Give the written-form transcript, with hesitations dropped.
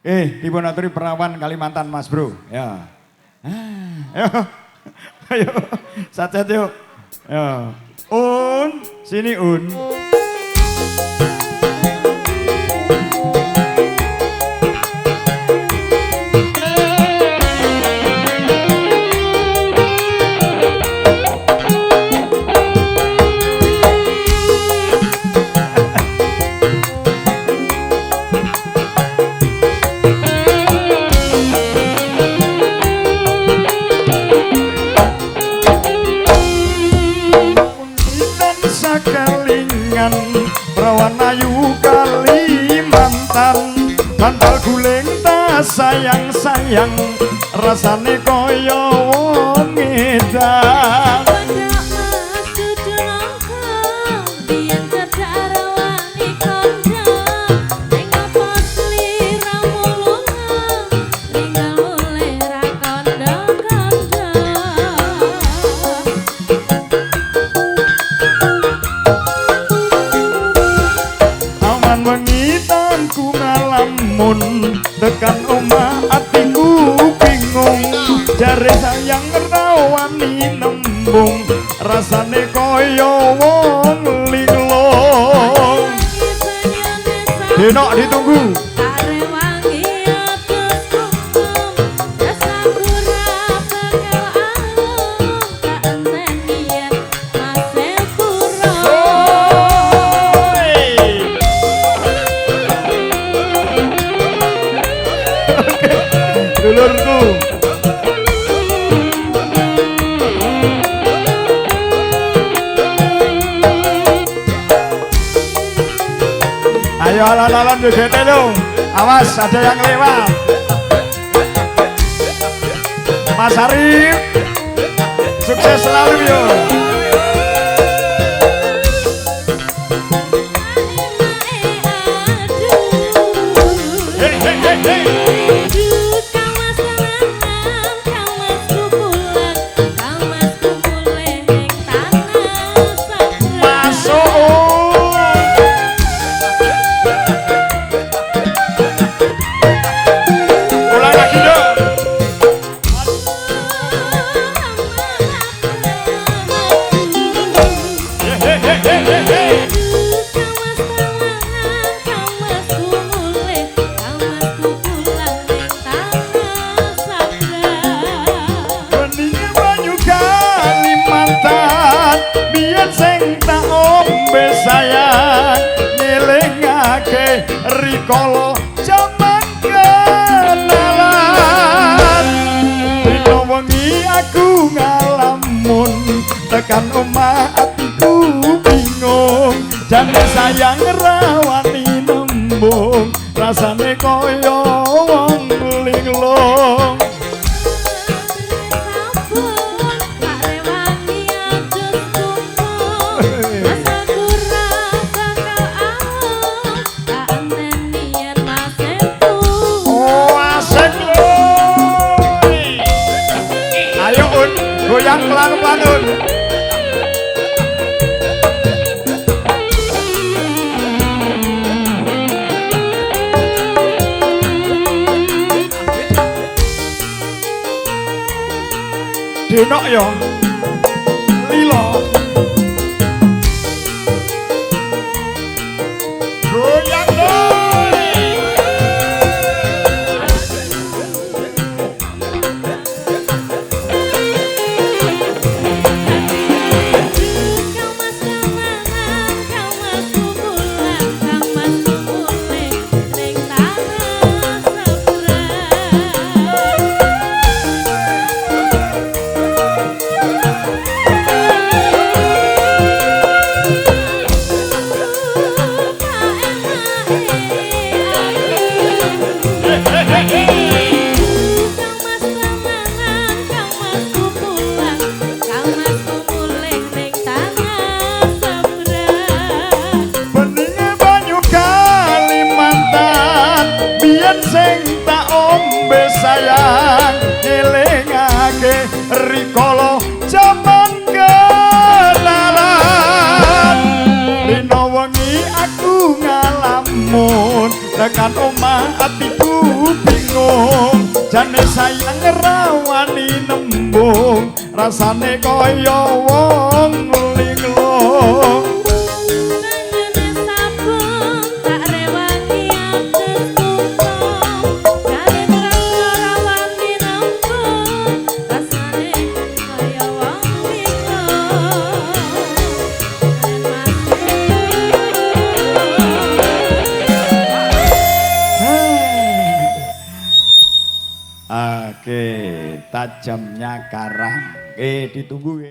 dipun aturi perawan Kalimantan Mas Bro. Ya. Ayo. Ayo. Sacet yuk. Ya. Sini Un. Perawan ayu Kalimantan bantal guling ta sayang-sayang rasane kaya wong edan. Tekan omah atiku bingung jare sayang rawani nembung rasane kaya wong linglung. Denok ditunggu dulurku. Ayo alon-alon joget lo. Awas ada yang lewat. Mas Arif, sukses selalu yo. Hey hey hey hey. Rikala jaman kenalan dina wengi aku ngalamun tekan omah atiku bingung jane sayang rawani nembung rasane kaya wong linglung. Goyang pelan-pelan. Denok ya. Lilo. Goyang sayang elingake rikala jaman kenalan dina wengi aku ngalamun tekan omah atiku bingung jane sayang rawani nembung rasane kaya wong linglung Oke, tajamnya karang. Ditunggu.